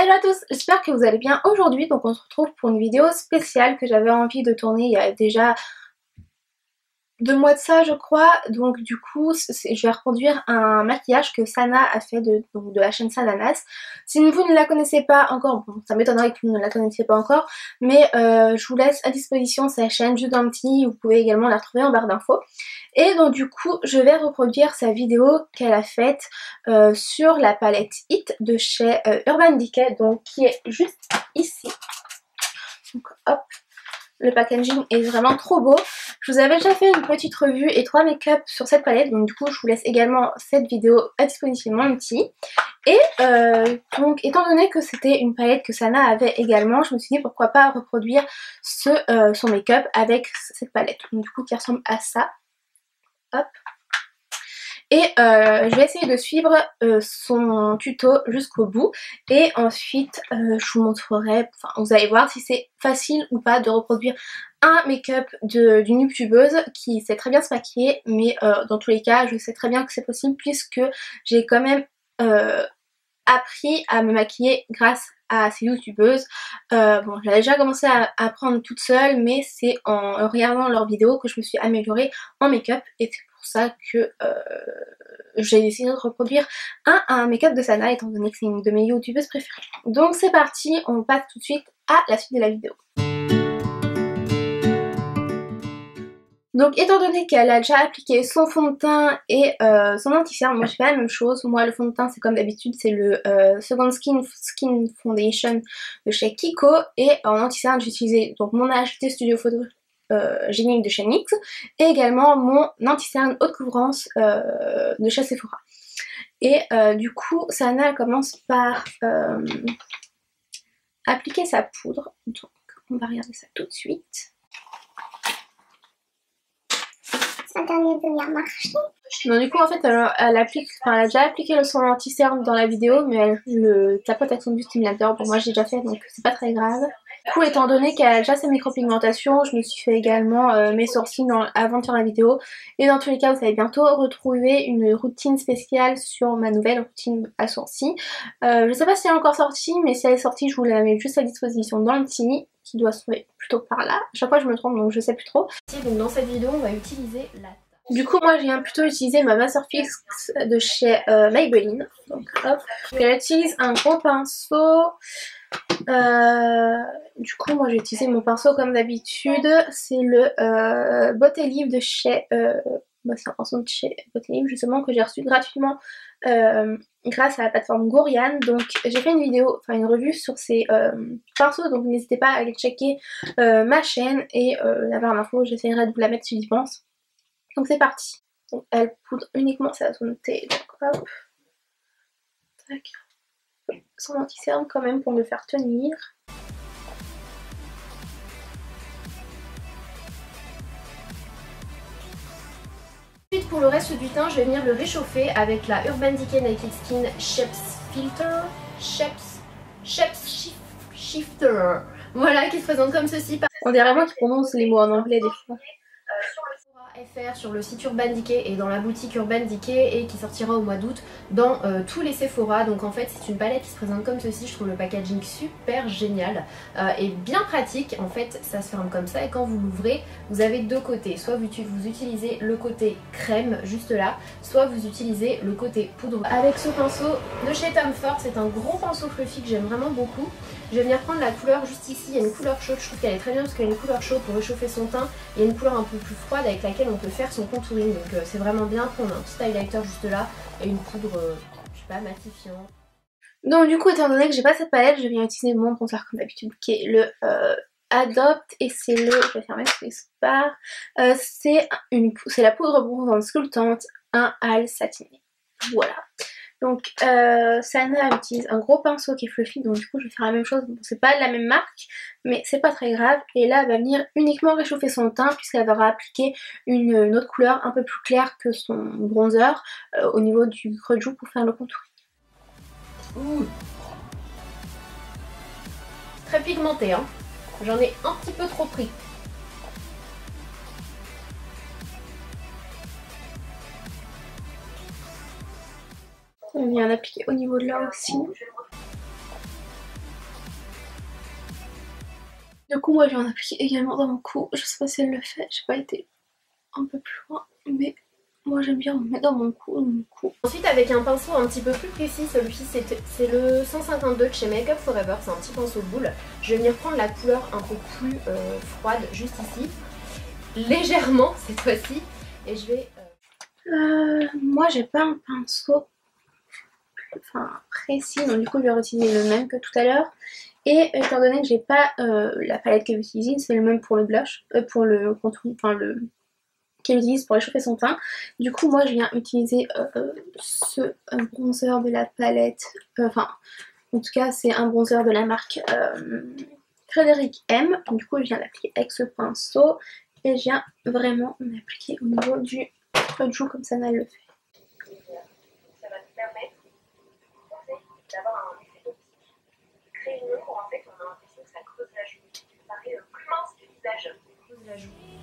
Hello à tous, j'espère que vous allez bien aujourd'hui. Donc on se retrouve pour une vidéo spéciale que j'avais envie de tourner il y a déjà 2 mois de ça je crois. Donc du coup je vais reproduire un maquillage que Sana a fait de la chaîne Sananas. Si vous ne la connaissez pas encore, bon ça m'étonnerait que vous ne la connaissiez pas encore, mais je vous laisse à disposition sa chaîne juste dans le petit, vous pouvez également la retrouver en barre d'infos. Et donc du coup je vais reproduire sa vidéo qu'elle a faite sur la palette Hit de chez Urban Decay, donc qui est juste ici. Donc hop, le packaging est vraiment trop beau. Je vous avais déjà fait une petite revue et 3 make-up sur cette palette, donc du coup je vous laisse également cette vidéo à disposition dans le petit. Et donc étant donné que c'était une palette que Sana avait également, je me suis dit pourquoi pas reproduire son make-up avec cette palette. Donc du coup qui ressemble à ça. Hop. Et je vais essayer de suivre son tuto jusqu'au bout et ensuite je vous montrerai, enfin vous allez voir si c'est facile ou pas de reproduire un make-up d'une youtubeuse qui sait très bien se maquiller, mais dans tous les cas je sais très bien que c'est possible puisque j'ai quand même appris à me maquiller grâce à ces youtubeuses. Bon, j'avais déjà commencé à apprendre toute seule, mais c'est en regardant leurs vidéos que je me suis améliorée en make-up et c'est pour ça que j'ai décidé de reproduire un make-up de Sana étant donné que c'est une de mes youtubeuses préférées. Donc c'est parti, on passe tout de suite à la suite de la vidéo. Donc étant donné qu'elle a déjà appliqué son fond de teint et son anti-cerne, moi je fais la même chose. Moi le fond de teint c'est comme d'habitude, c'est le Second Skin Foundation de chez Kiko. Et en anti-cerne j'ai utilisé donc mon HT Studio Photo Génique de chez NYX. Et également mon anti-cerne haute couvrance de chez Sephora. Et du coup Sana commence par appliquer sa poudre. Donc on va regarder ça tout de suite. Donc du coup en fait elle a déjà appliqué son anti-cerne dans la vidéo, mais elle le tapote avec son stimulateur. Bon moi j'ai déjà fait donc c'est pas très grave. Du coup étant donné qu'elle a déjà ses micropigmentations, je me suis fait également mes sourcils avant de faire la vidéo. Et dans tous les cas vous allez bientôt retrouver une routine spéciale sur ma nouvelle routine à sourcils. Je sais pas si elle est encore sortie, mais si elle est sortie je vous la mets juste à disposition dans le petit, qui doit se trouver plutôt par là. À chaque fois je me trompe donc je sais plus trop. Donc dans cette vidéo on va utiliser la... Du coup moi je viens plutôt utiliser ma Masterfix de chez Maybelline. Donc hop. Elle utilise un gros pinceau. Du coup moi j'ai utilisé mon pinceau comme d'habitude. C'est le Bottelive de chez... c'est un pinceau de chez Bottelive justement que j'ai reçu gratuitement grâce à la plateforme Gouriane. Donc j'ai fait une vidéo, enfin une revue sur ces pinceaux, donc n'hésitez pas à aller checker ma chaîne et la barre d'infos, j'essaierai de vous la mettre si j'y pense. Donc c'est parti. Donc elle poudre uniquement sa zone T, donc hop. Tac. Son anti-cerne quand même pour me faire tenir. Ensuite pour le reste du teint je vais venir le réchauffer avec la Urban Decay Naked Skin Shifter. Voilà, qui se présente comme ceci. On dirait vraiment qu'ils prononcent les mots en anglais des fois. FR sur le site Urban Decay et dans la boutique Urban Decay, et qui sortira au mois d'août dans tous les Sephora. Donc en fait c'est une palette qui se présente comme ceci. Je trouve le packaging super génial et bien pratique. En fait ça se ferme comme ça et quand vous l'ouvrez vous avez deux côtés. Soit vous utilisez le côté crème juste là, soit vous utilisez le côté poudre. Avec ce pinceau de chez Tom Ford, c'est un gros pinceau fluffy que j'aime vraiment beaucoup. Je vais venir prendre la couleur juste ici, il y a une couleur chaude, je trouve qu'elle est très bien parce qu'elle a une couleur chaude pour réchauffer son teint. Il y a une couleur un peu plus froide avec laquelle on peut faire son contouring, donc c'est vraiment bien. Prendre un petit highlighter juste là et une poudre, je sais pas, matifiante. Donc du coup étant donné que j'ai pas cette palette, je viens utiliser mon bronzer comme d'habitude qui est le Adopt, et c'est le, je vais fermer ce bar, c'est la poudre bronzante sculptante 1 Al satiné. Voilà. Donc Sana utilise un gros pinceau qui est fluffy, donc du coup je vais faire la même chose. Bon, c'est pas la même marque mais c'est pas très grave. Et là elle va venir uniquement réchauffer son teint puisqu'elle va appliquer une autre couleur un peu plus claire que son bronzer au niveau du creux de joue pour faire le contour. Très pigmenté hein, j'en ai un petit peu trop pris. On vient l'appliquer au niveau de là aussi. Du coup moi je vais en appliquer également dans mon cou. Je sais pas si elle le fait, j'ai pas été un peu plus loin, mais moi j'aime bien en mettre dans mon cou, Ensuite avec un pinceau un petit peu plus précis, celui-ci c'est le 152 de chez Make Up For Ever, c'est un petit pinceau boule. Je vais venir prendre la couleur un peu plus froide juste ici, légèrement cette fois-ci, et je vais... moi j'ai pas un pinceau précis, donc du coup je vais utiliser le même que tout à l'heure. Et étant donné que j'ai pas la palette qu'elle utilise, c'est le même pour le blush, pour le contour, qu'elle utilise pour réchauffer son teint. Du coup moi je viens utiliser ce bronzer de la palette, en tout cas c'est un bronzer de la marque Frédéric M. Du coup je viens l'appliquer avec ce pinceau et je viens vraiment l'appliquer au niveau du creux de joue comme ça elle le fait. Ça va te permettre d'avoir un effet d'optique. Créer une ombre, en fait on a l'impression que ça creuse la joue. Ça paraît plus mince du visage.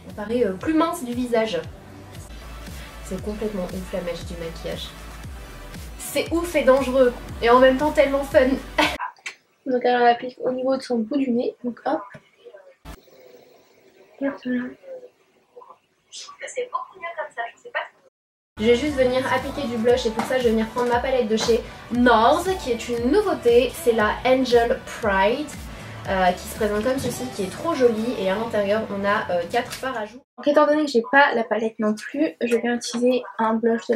On paraît plus mince du visage. C'est complètement ouf la magie du maquillage. C'est ouf et dangereux et en même temps tellement fun. Donc elle en applique au niveau de son bout du nez, donc hop. Et voilà. Je trouve que c'est beaucoup mieux comme ça, je sais pas. Je vais juste venir appliquer du blush et pour ça je vais venir prendre ma palette de chez NARS qui est une nouveauté, c'est la Angel Pride. Qui se présente comme ceci, qui est trop jolie, et à l'intérieur on a 4 fards à joues. Donc étant donné que j'ai pas la palette non plus, je vais utiliser un blush de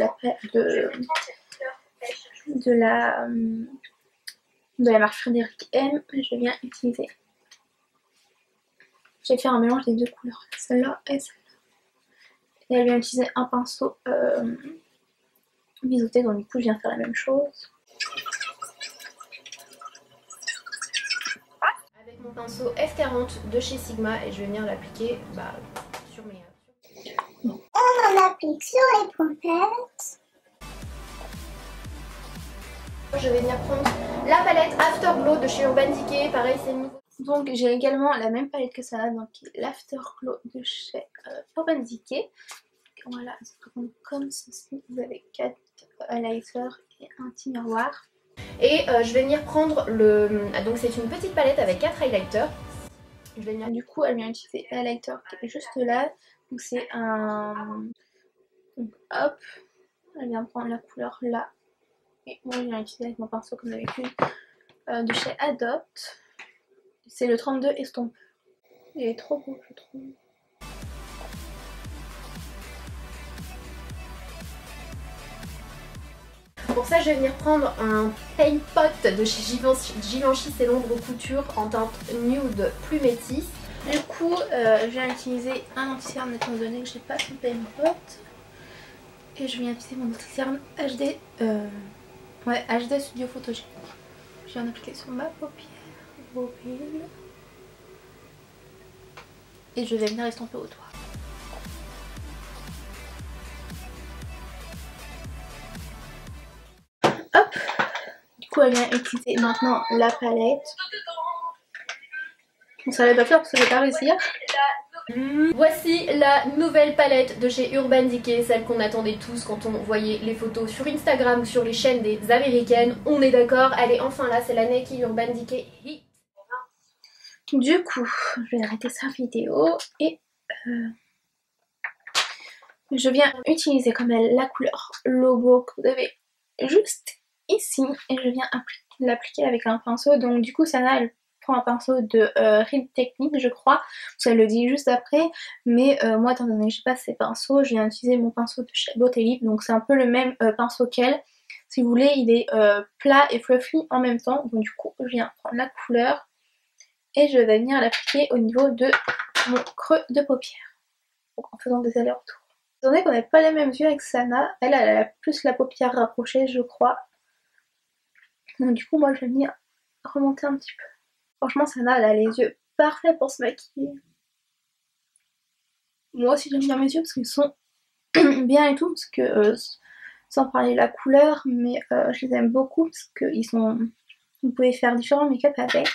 la marque Frédéric M. Je viens utiliser. Je vais faire un mélange des deux couleurs, celle-là et celle-là. Et elle vient utiliser un pinceau biseauté, donc du coup je viens faire la même chose. Mon pinceau F40 de chez Sigma et je vais venir l'appliquer sur mes... On en applique sur les pompettes. Je vais venir prendre la palette Afterglow de chez Urban Decay, pareil c'est nouveau. Donc j'ai également la même palette que ça, donc l'Afterglow de chez Urban Decay. Voilà, ça se présente comme ceci, vous avez 4 highlighters et un petit miroir. Et je vais venir prendre donc c'est une petite palette avec 4 highlighters. Je vais venir... Du coup elle vient utiliser l'highlighter qui est juste là. Donc c'est un... Donc hop, elle vient prendre la couleur là. Et moi je viens utiliser avec mon pinceau comme d'habitude de chez Adopt. C'est le 32 Estompeur. Il est trop beau je trouve. Pour ça, je vais venir prendre un paint pot de chez Givenchy, c'est l'ombre couture en teinte nude plus métisse. Du coup, je viens utiliser un anti-cerne étant donné que j'ai pas son paint pot. Et je viens utiliser mon anti-cerne HD, HD Studio Photogenic. Je viens d'appliquer sur ma paupière mobile. Et je vais venir estomper au doigt. Hop, du coup elle vient utiliser maintenant la palette. Bon ça va pas faire parce que je vais pas réussir. Voici la nouvelle palette de chez Urban Decay, celle qu'on attendait tous quand on voyait les photos sur Instagram ou sur les chaînes des américaines. On est d'accord, elle est enfin là, c'est la Naked Urban Decay Heat. Du coup, je vais arrêter sa vidéo et je viens utiliser comme elle la couleur Lobo que vous avez juste ici et je viens l'appliquer avec un pinceau. Donc du coup Sana elle prend un pinceau de Real Technique je crois, parce qu'elle le dit juste après, mais moi étant donné que j'ai pas ces pinceaux, je viens utiliser mon pinceau de chez Beauté Lip, donc c'est un peu le même pinceau qu'elle. Si vous voulez il est plat et fluffy en même temps, donc du coup je viens prendre la couleur et je vais venir l'appliquer au niveau de mon creux de paupière, donc en faisant des allers-retours. Étant donné qu'on n'a pas les mêmes yeux avec Sana, elle a plus la paupière rapprochée je crois. Donc du coup moi je vais venir remonter un petit peu. Franchement Sana elle a les yeux parfaits pour se maquiller. Moi aussi j'aime bien mes yeux parce qu'ils sont bien et tout, parce que sans parler de la couleur, mais je les aime beaucoup parce que ils sont... Vous pouvez faire différents make-up avec.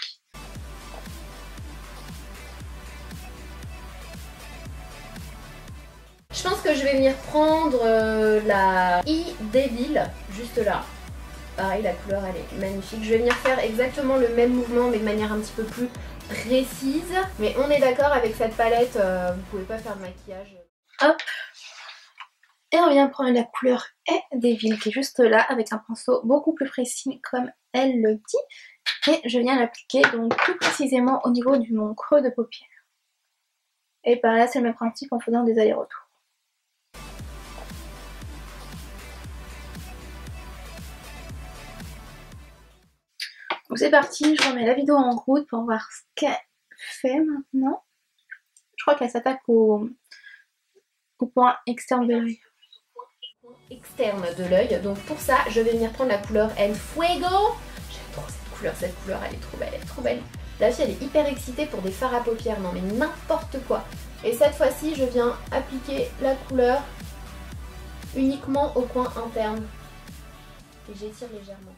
Je pense que je vais venir prendre la E-Devil, juste là. Pareil, la couleur elle est magnifique. Je vais venir faire exactement le même mouvement mais de manière un petit peu plus précise. Mais on est d'accord, avec cette palette, vous pouvez pas faire de maquillage. Hop. Et on vient prendre la couleur Devil qui est juste là avec un pinceau beaucoup plus précis comme elle le dit. Et je viens l'appliquer donc plus précisément au niveau de mon creux de paupière. Et par là c'est le même principe en faisant des allers-retours. Donc c'est parti, je remets la vidéo en route pour voir ce qu'elle fait maintenant. Je crois qu'elle s'attaque au point externe de l'œil. Externe de l'œil. Donc pour ça, je vais venir prendre la couleur El Fuego. J'aime trop cette couleur, elle est trop belle, elle est trop belle. La fille, elle est hyper excitée pour des fards à paupières, non mais n'importe quoi. Et cette fois-ci, je viens appliquer la couleur uniquement au coin interne. Et j'étire légèrement.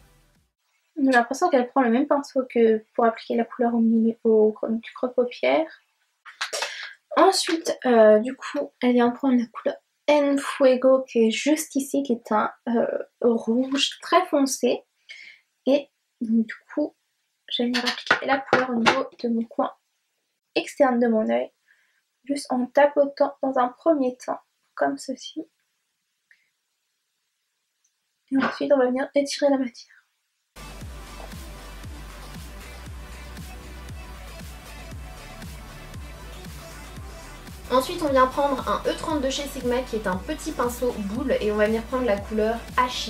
J'ai l'impression qu'elle prend le même pinceau que pour appliquer la couleur du creux de paupière. Ensuite, du coup, elle vient prendre la couleur En Fuego qui est juste ici, qui est un rouge très foncé. Et donc, du coup, je vais venir appliquer la couleur au niveau de mon coin externe de mon œil. Juste en tapotant dans un premier temps, comme ceci. Et ensuite, on va venir étirer la matière. Ensuite, on vient prendre un E32 chez Sigma qui est un petit pinceau boule et on va venir prendre la couleur Ashes,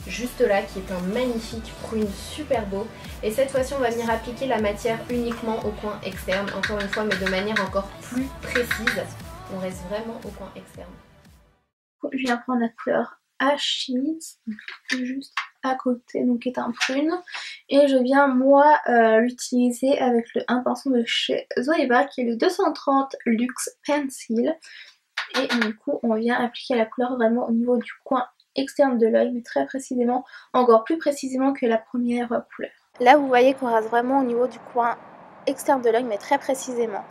juste là, qui est un magnifique prune super beau. Et cette fois-ci, on va venir appliquer la matière uniquement au coin externe, encore une fois, mais de manière encore plus précise. On reste vraiment au coin externe. Je viens prendre la couleur Ashes, juste à côté, donc qui est un prune. Et je viens, moi, l'utiliser avec un pinceau de chez Zoeva qui est le 230 Luxe Pencil. Et du coup, on vient appliquer la couleur vraiment au niveau du coin externe de l'œil, mais très précisément, encore plus précisément que la première couleur. Là, vous voyez qu'on rase vraiment au niveau du coin externe de l'œil, mais très précisément.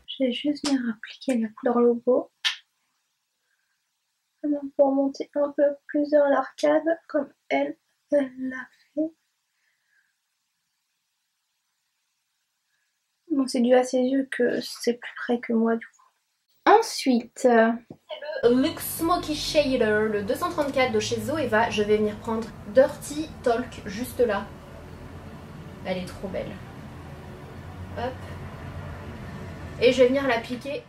Je vais juste venir appliquer la couleur logo pour monter un peu plus vers l'arcade, comme elle l'a fait. Bon, c'est dû à ses yeux que c'est plus près que moi du coup. Ensuite, le Luxe Smoky Shader, le 234 de chez Zoeva. Je vais venir prendre Dirty Talk juste là. Elle est trop belle. Hop. Et je vais venir l'appliquer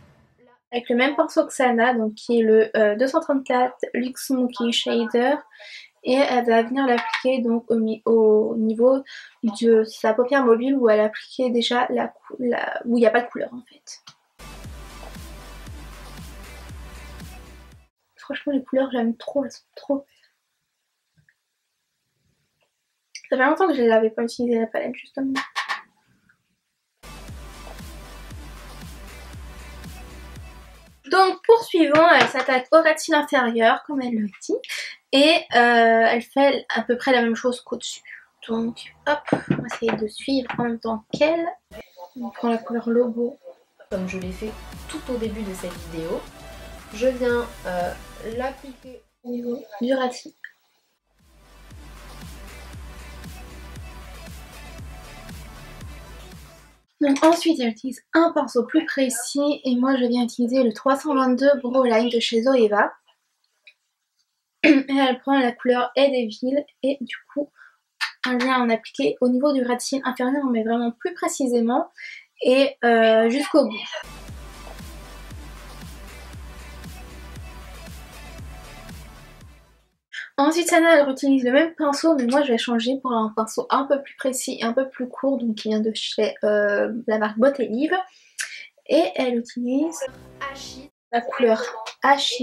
avec le même pinceau que Sana, donc qui est le 234 Luxe Smoky Shader. Et elle va venir l'appliquer donc au niveau de sa paupière mobile où elle appliquait déjà où il n'y a pas de couleur en fait. Franchement les couleurs j'aime trop, elles sont trop belles. Ça fait longtemps que je n'avais pas utilisé la palette justement. Donc poursuivons, elle s'attaque au rétine inférieur comme elle le dit. Et elle fait à peu près la même chose qu'au-dessus. Donc hop, on va essayer de suivre en même temps qu'elle. On prend la couleur logo. Comme je l'ai fait tout au début de cette vidéo. Je viens l'appliquer au niveau du rétine. Donc ensuite elle utilise un pinceau plus précis et moi je viens utiliser le 322 Broline de chez Zoeva. Et elle prend la couleur Devil et du coup on vient en appliquer au niveau du rétine inférieur mais vraiment plus précisément et jusqu'au bout. Ensuite Sana elle utilise le même pinceau mais moi je vais changer pour un pinceau un peu plus précis et un peu plus court donc qui vient de chez la marque Bottelive et elle utilise la couleur Ashes.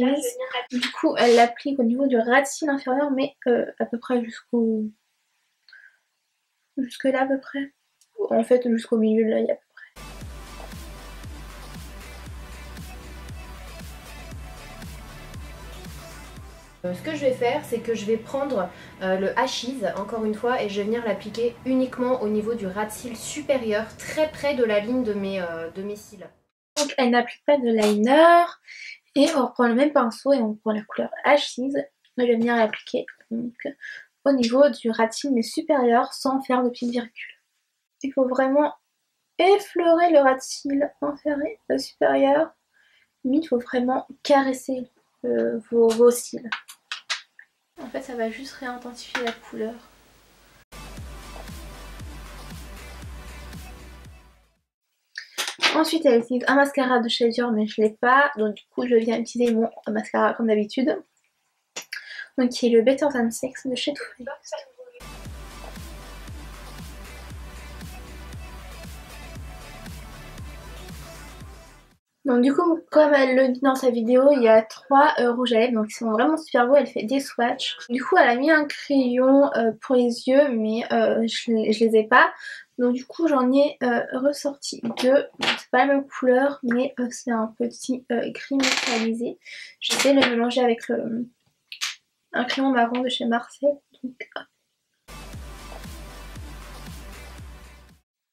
Du coup elle l'applique au niveau du rétine inférieur mais à peu près jusque là à peu près. En fait jusqu'au milieu de l'œil à peu près. Ce que je vais faire, c'est que je vais prendre le Ashes, encore une fois, et je vais venir l'appliquer uniquement au niveau du ras de cils supérieur, très près de la ligne de mes cils. Donc elle n'applique pas de liner, et on reprend le même pinceau et on prend la couleur Ashes. Je vais venir l'appliquer au niveau du ras de cils mais supérieur sans faire de petites virgules. Il faut vraiment effleurer le ras de cils inférieur, supérieur, mais il faut vraiment caresser vos cils. En fait ça va juste réintensifier la couleur. Ensuite elle utilise un mascara de chez Dior mais je l'ai pas, donc du coup je viens utiliser mon mascara comme d'habitude. Donc qui est le Better Than Sex de chez Too Faced. Donc du coup comme elle le dit dans sa vidéo, il y a 3 rouges à lèvres donc ils sont vraiment super beaux, elle fait des swatchs. Du coup elle a mis un crayon pour les yeux mais je les ai pas. Donc du coup j'en ai ressorti 2, c'est pas la même couleur mais c'est un petit gris métallisé. J'essaie de le mélanger avec un crayon marron de chez Marseille. Donc,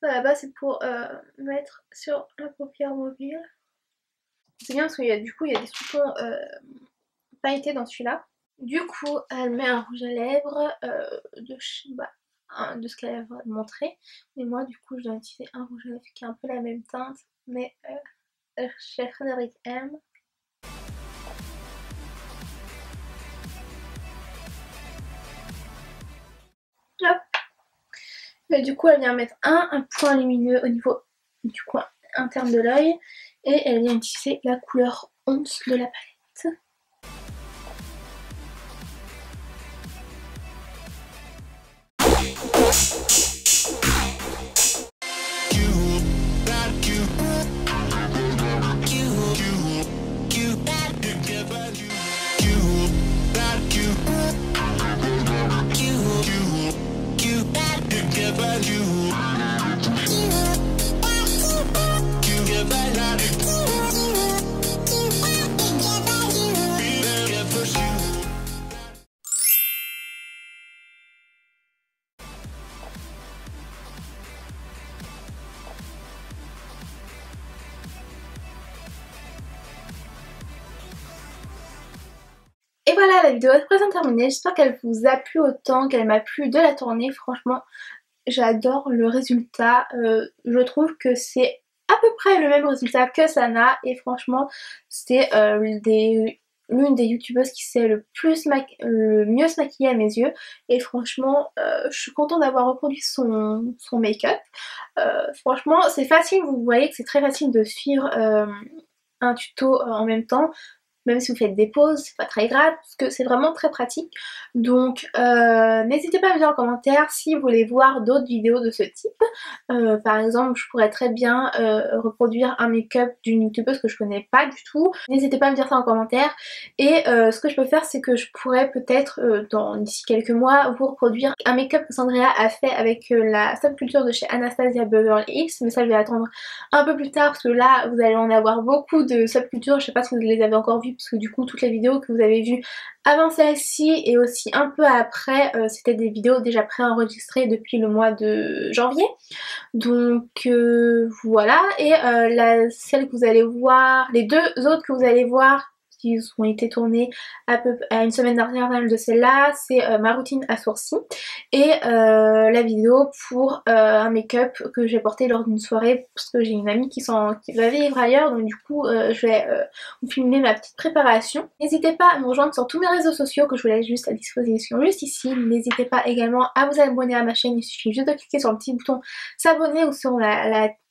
ça là-bas c'est pour mettre sur la paupière mobile. C'est bien parce qu'il y a du coup il y a des sous-tons pailletés dans celui-là. Du coup elle met un rouge à lèvres de ce qu'elle a montré. Mais moi du coup je dois utiliser un rouge à lèvres qui est un peu la même teinte mais chez Frédéric M. Hop. Et du coup elle vient mettre un point lumineux au niveau du coin interne de l'œil. Et elle vient utiliser la couleur 11 de la palette. Et voilà, la vidéo est présent terminée. J'espère qu'elle vous a plu autant qu'elle m'a plu de la tourner. Franchement, j'adore le résultat. Je trouve que c'est à peu près le même résultat que Sana. Et franchement, c'est l'une des youtubeuses qui sait le mieux se maquiller à mes yeux. Et franchement, je suis contente d'avoir reproduit son make-up. Franchement, c'est facile. Vous voyez que c'est très facile de suivre un tuto en même temps. Même si vous faites des pauses, c'est pas très grave parce que c'est vraiment très pratique. Donc n'hésitez pas à me dire en commentaire si vous voulez voir d'autres vidéos de ce type. Par exemple, je pourrais très bien reproduire un make-up d'une youtubeuse que je connais pas du tout. N'hésitez pas à me dire ça en commentaire. Et ce que je peux faire, c'est que je pourrais peut-être d'ici quelques mois vous reproduire un make-up que Sandrea a fait avec la subculture de chez Anastasia Beverly Hills. Mais ça, je vais attendre un peu plus tard parce que là, vous allez en avoir beaucoup de subcultures. Je sais pas si vous les avez encore vues parce que du coup toutes les vidéos que vous avez vues avant celle-ci et aussi un peu après c'était des vidéos déjà préenregistrées depuis le mois de janvier. Donc voilà. Et celle que vous allez voir, les 2 autres que vous allez voir qui ont été tournées à une semaine d'intervalle de celle-là, c'est ma routine à sourcils et la vidéo pour un make-up que j'ai porté lors d'une soirée parce que j'ai une amie qui va vivre ailleurs, donc du coup je vais vous filmer ma petite préparation. N'hésitez pas à me rejoindre sur tous mes réseaux sociaux que je vous laisse juste à disposition juste ici. N'hésitez pas également à vous abonner à ma chaîne, il suffit juste de cliquer sur le petit bouton s'abonner ou sur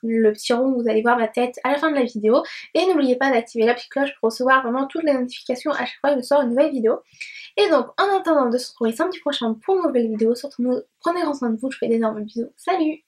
le petit rond où vous allez voir ma tête à la fin de la vidéo. Et n'oubliez pas d'activer la petite cloche pour recevoir vraiment toutes les notifications à chaque fois que je sors une nouvelle vidéo. Et donc en attendant de se retrouver samedi prochain pour une nouvelle vidéo, surtout prenez grand soin de vous, je vous fais d'énormes bisous, salut!